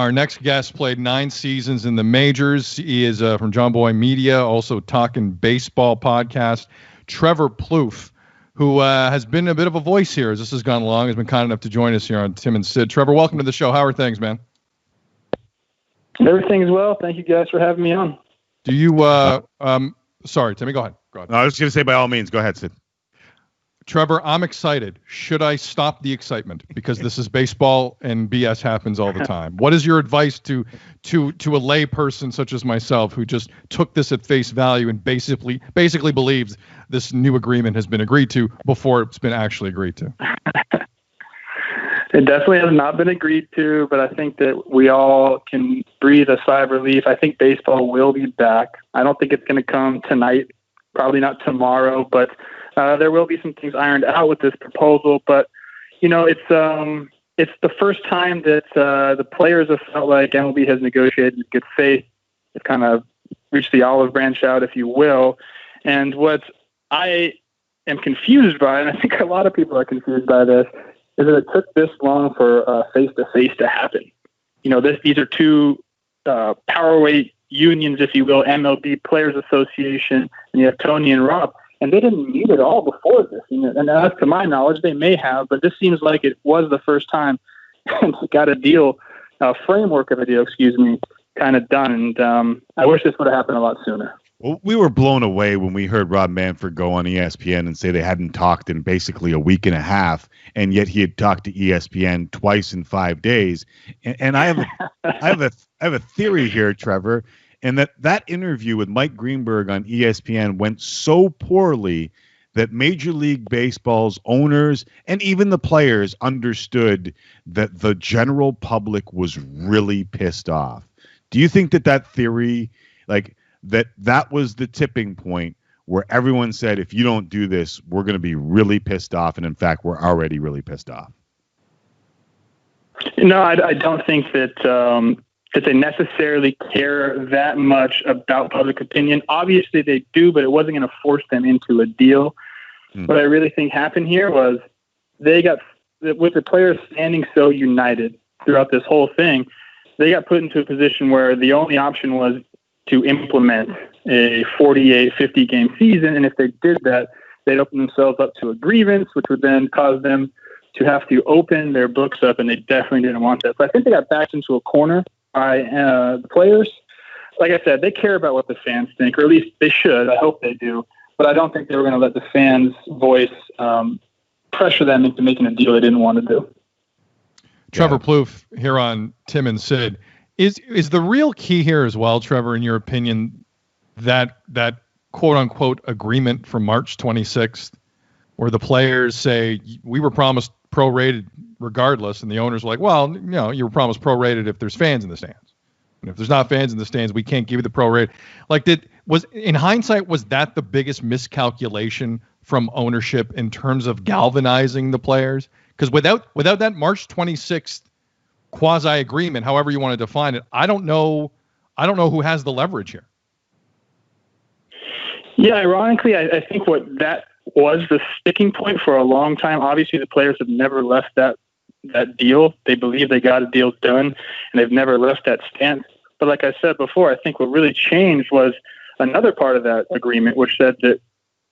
Our next guest played 9 seasons in the majors. He is from John Boy Media, also Talking Baseball podcast. Trevor Plouffe, who has been a bit of a voice here as this has gone along, has been kind enough to join us here on Tim and Sid. Trevor, welcome to the show. How are things, man? Everything's well. Thank you guys for having me on. Do you, sorry, Timmy, go ahead. No, I was going to say, by all means, go ahead, Sid. Trevor, I'm excited. Should I stop the excitement? Because this is baseball and BS happens all the time. What is your advice to a lay person such as myself who just took this at face value and basically believes this new agreement has been agreed to before it's been actually agreed to? It definitely has not been agreed to, but I think that we all can breathe a sigh of relief. I think baseball will be back. I don't think it's going to come tonight, probably not tomorrow, but there will be some things ironed out with this proposal. But, you know, it's the first time that the players have felt like MLB has negotiated in good faith. It's kind of reached the olive branch out, if you will. And what I am confused by, and I think a lot of people are confused by this, is that it took this long for face-to-face to happen. You know, these are two powerweight unions, if you will, MLB Players Association, and you have Tony and Rob. And they didn't meet at all before this. And as to my knowledge, they may have, but this seems like it was the first time and got a framework of a deal, kind of done. And I wish this would have happened a lot sooner. Well, we were blown away when we heard Rob Manfred go on ESPN and say they hadn't talked in basically a week and a half, and yet he had talked to ESPN twice in 5 days. And I have a theory here, Trevor. And that interview with Mike Greenberg on ESPN went so poorly that Major League Baseball's owners and even the players understood that the general public was really pissed off. Do you think that theory, like that was the tipping point where everyone said, if you don't do this, we're going to be really pissed off, and in fact, we're already really pissed off? No, I don't think that they necessarily care that much about public opinion. Obviously they do, but it wasn't going to force them into a deal. What I really think happened here was with the players standing so united throughout this whole thing, they got put into a position where the only option was to implement a 48, 50 game season. And if they did that, they'd open themselves up to a grievance, which would then cause them to have to open their books up. And they definitely didn't want that. So I think they got backed into a corner by the players. Like I said, they care about what the fans think, or at least they should. I hope they do. But I don't think they were going to let the fans' voice pressure them into making a deal they didn't want to do. Trevor Plouffe here on Tim and Sid. Is the real key here as well, Trevor, in your opinion, that quote-unquote agreement from March 26th, where the players say, we were promised prorated regardless, and the owners were like, well, you know, you were promised prorated if there's fans in the stands. And if there's not fans in the stands, we can't give you the prorate. Like, in hindsight, was that the biggest miscalculation from ownership in terms of galvanizing the players? Because without that March 26th quasi-agreement, however you want to define it, I don't know who has the leverage here. Yeah, ironically, I think what that was the sticking point for a long time. Obviously, the players have never left that deal. They believe they got a deal done, and they've never left that stance. But like I said before, I think what really changed was another part of that agreement, which said that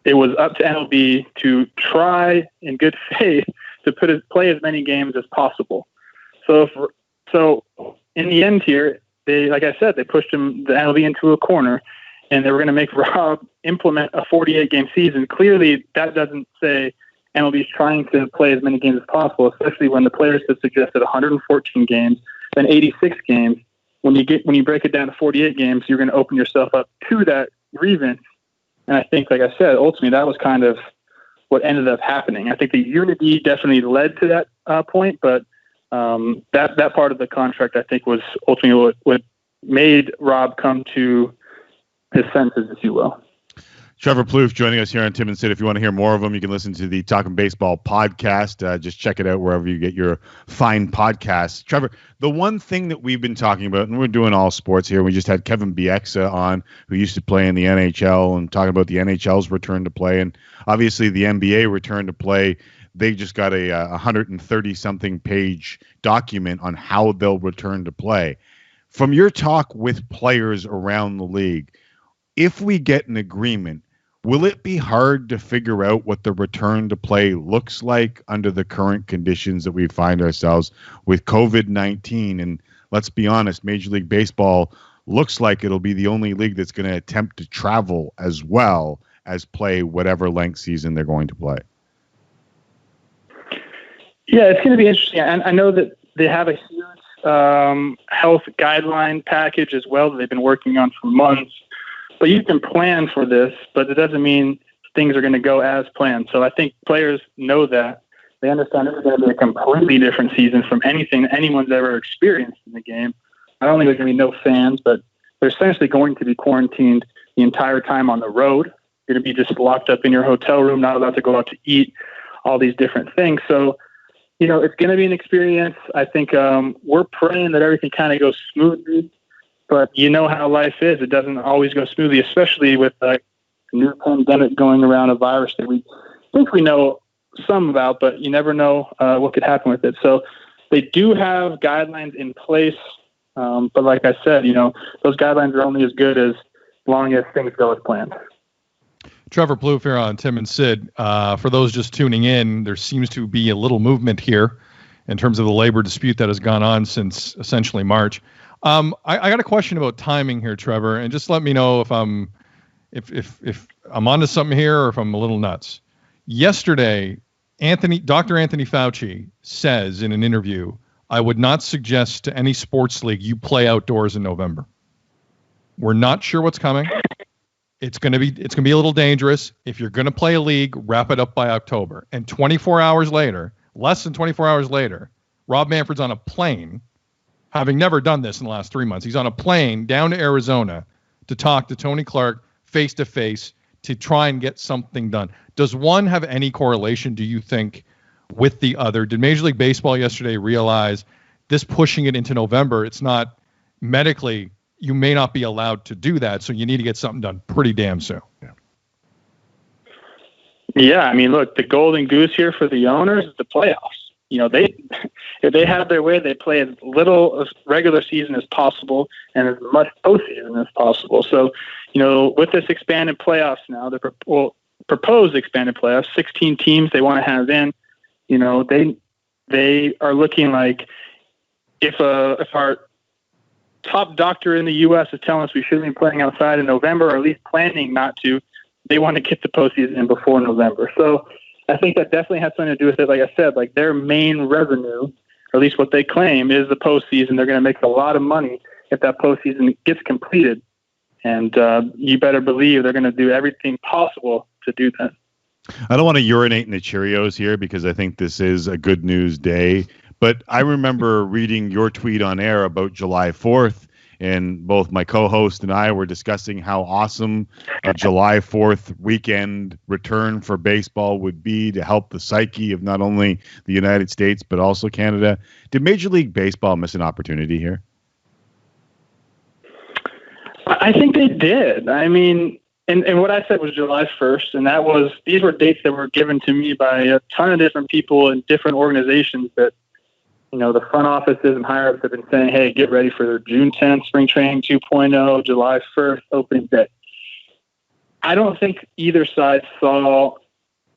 it was up to MLB to try in good faith to play as many games as possible. So in the end here, like I said, they pushed the MLB into a corner, and they were going to make Rob implement a 48-game season. Clearly, that doesn't say MLB is trying to play as many games as possible, especially when the players have suggested 114 games, then 86 games. When you break it down to 48 games, you're going to open yourself up to that grievance. And I think, like I said, ultimately that was kind of what ended up happening. I think the unity definitely led to that point, but that part of the contract, I think, was ultimately what made Rob come to his senses, if you will. Trevor Plouffe joining us here on Tim and Sid. If you want to hear more of them, you can listen to the Talking Baseball podcast. Just check it out wherever you get your fine podcasts. Trevor, the one thing that we've been talking about, and we're doing all sports here, we just had Kevin Bieksa on, who used to play in the NHL, and talking about the NHL's return to play, and obviously the NBA return to play. they just got a 130-something page document on how they'll return to play. From your talk with players around the league, if we get an agreement, will it be hard to figure out what the return to play looks like under the current conditions that we find ourselves with COVID-19? And let's be honest, Major League Baseball looks like it'll be the only league that's going to attempt to travel as well as play whatever length season they're going to play. Yeah, it's going to be interesting. And I know that they have a huge health guideline package as well that they've been working on for months. But you can plan for this, but it doesn't mean things are going to go as planned. So I think players know that. They understand this is going to be a completely different season from anything that anyone's ever experienced in the game. Not only are there going to be no fans, but they're essentially going to be quarantined the entire time on the road. You're going to be just locked up in your hotel room, not allowed to go out to eat, all these different things. So, it's going to be an experience. I think we're praying that everything kind of goes smoothly. But you know how life is. It doesn't always go smoothly, especially with a new pandemic going around, a virus that we think we know some about, but you never know what could happen with it. So they do have guidelines in place. But like I said, those guidelines are only as good as long as things go as planned. Trevor Plouffe here on Tim and Sid. For those just tuning in, there seems to be a little movement here in terms of the labor dispute that has gone on since essentially March. I got a question about timing here, Trevor, and just let me know if I'm onto something here or if I'm a little nuts. Yesterday, Dr. Anthony Fauci says in an interview, "I would not suggest to any sports league you play outdoors in November. We're not sure what's coming. It's gonna be a little dangerous. If you're gonna play a league, wrap it up by October." And 24 hours later, less than 24 hours later, Rob Manfred's on a plane. Having never done this in the last 3 months, he's on a plane down to Arizona to talk to Tony Clark face-to-face to try and get something done. Does one have any correlation, do you think, with the other? Did Major League Baseball yesterday realize this pushing it into November, it's not medically, you may not be allowed to do that, so you need to get something done pretty damn soon? Yeah, I mean, look, the golden goose here for the owners is the playoffs. If they have their way, they play as little of regular season as possible and as much postseason as possible. So, with this expanded playoffs now, the proposed expanded playoffs, 16 teams they want to have in, they are looking like if our top doctor in the U.S. is telling us we shouldn't be playing outside in November, or at least planning not to, they want to get the postseason in before November. So I think that definitely has something to do with it. Like I said, like their main revenue, or at least what they claim, is the postseason. They're going to make a lot of money if that postseason gets completed. And you better believe they're going to do everything possible to do that. I don't want to urinate in the Cheerios here because I think this is a good news day. But I remember reading your tweet on air about July 4th. And both my co-host and I were discussing how awesome a July 4th weekend return for baseball would be to help the psyche of not only the United States, but also Canada. Did Major League Baseball miss an opportunity here? I think they did. I mean, and what I said was July 1st, and these were dates that were given to me by a ton of different people in different organizations that, the front offices and higher-ups have been saying, hey, get ready for June 10th, spring training 2.0, July 1st, opening day. I don't think either side saw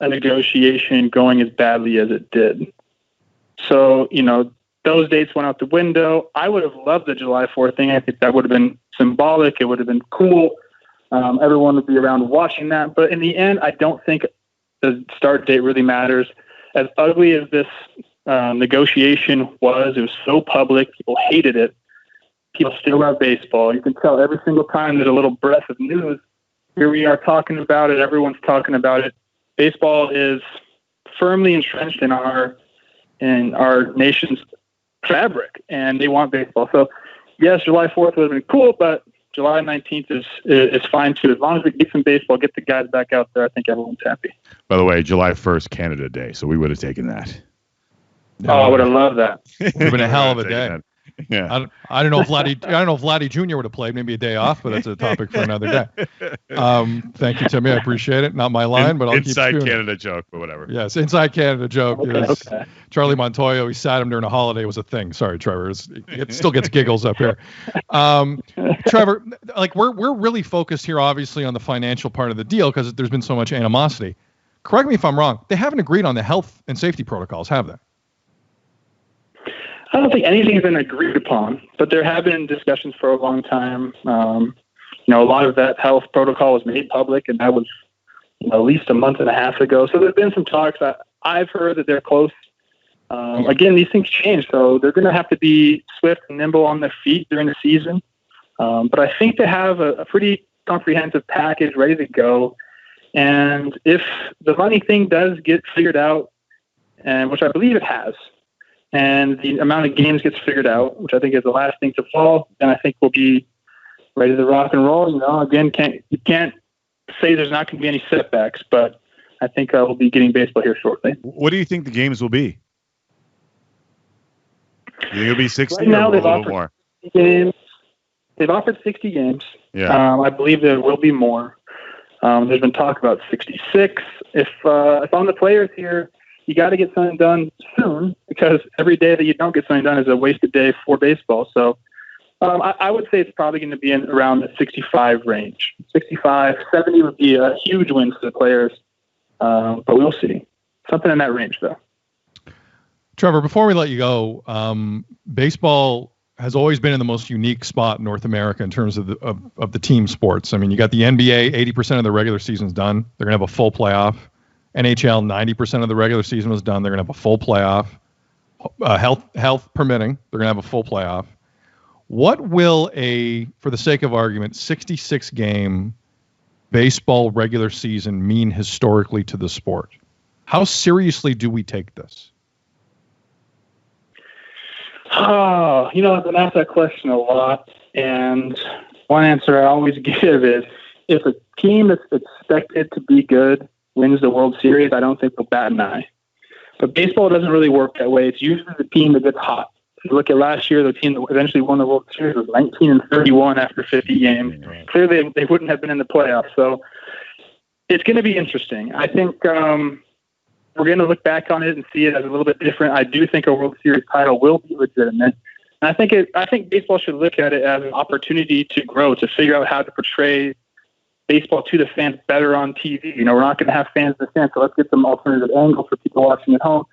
a negotiation going as badly as it did. So, those dates went out the window. I would have loved the July 4th thing. I think that would have been symbolic. It would have been cool. Everyone would be around watching that. But in the end, I don't think the start date really matters. As ugly as this negotiation was, it was so public. People hated it. People still love baseball. You can tell every single time there's a little breath of news, here we are talking about it. Everyone's talking about it. Baseball is firmly entrenched in our nation's fabric, and they want baseball. So, yes, July 4th would have been cool, but July 19th is fine too. As long as we get some baseball, get the guys back out there, I think everyone's happy. By the way, July 1st, Canada Day, so we would have taken that. Oh, I would have loved that. It would have been a hell of a day. Yeah. I don't know if Vladdy Jr. would have played, maybe a day off, but that's a topic for another day. Thank you, Timmy. I appreciate it. Not my line, but I'll keep inside spewing Canada joke, but whatever. Yes, inside Canada joke is Okay. Charlie Montoyo. He sat him during a holiday was a thing. Sorry, Trevor. It still gets giggles up here. Trevor, like we're really focused here, obviously, on the financial part of the deal because there's been so much animosity. Correct me if I'm wrong. They haven't agreed on the health and safety protocols, have they? I don't think anything's been agreed upon, but there have been discussions for a long time. A lot of that health protocol was made public, and that was at least a month and a half ago. So there's been some talks. I've heard that they're close. Again, these things change, so they're going to have to be swift and nimble on their feet during the season. But I think they have a pretty comprehensive package ready to go. And if the money thing does get figured out, and which I believe it has, and the amount of games gets figured out, which I think is the last thing to fall, then I think we'll be ready to rock and roll. Again, you can't say there's not going to be any setbacks, but I think we'll be getting baseball here shortly. What do you think the games will be? You think it'll be 60 right now, or a little more? Games. They've offered 60 games. Yeah. I believe there will be more. There's been talk about 66. If I'm the players here, you got to get something done soon because every day that you don't get something done is a wasted day for baseball. So I would say it's probably going to be in around the 65 range. 65, 70 would be a huge win for the players, but we'll see. Something in that range, though. Trevor, before we let you go, baseball has always been in the most unique spot in North America in terms of the team sports. I mean, you got the NBA, 80% of the regular season's done. They're going to have a full playoff. NHL, 90% of the regular season was done. They're going to have a full playoff. Health permitting, they're going to have a full playoff. What will for the sake of argument, 66-game baseball regular season mean historically to the sport? How seriously do we take this? I've been asked that question a lot, and one answer I always give is if a team that's expected to be good wins the World Series, I don't think they'll bat an eye. But baseball doesn't really work that way. It's usually the team that gets hot. If you look at last year, the team that eventually won the World Series was 19-31 after 50 games. Right. Clearly, they wouldn't have been in the playoffs. So it's going to be interesting. I think we're going to look back on it and see it as a little bit different. I do think a World Series title will be legitimate. And I think baseball should look at it as an opportunity to grow, to figure out how to portray baseball to the fans better on TV. We're not going to have fans in the stands, so let's get some alternative angles for people watching at home.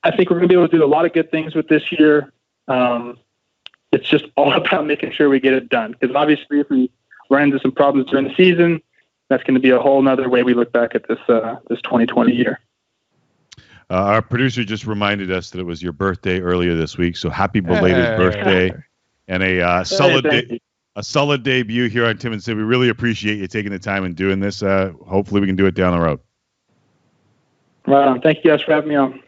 I think we're going to be able to do a lot of good things with this year. It's just all about making sure we get it done. Because obviously, if we run into some problems during the season, that's going to be a whole nother way we look back at this 2020 year. Our producer just reminded us that it was your birthday earlier this week, so happy belated birthday and a solid day. A solid debut here on Tim and Sid. We really appreciate you taking the time and doing this. Hopefully we can do it down the road. Right on. Thank you guys for having me on.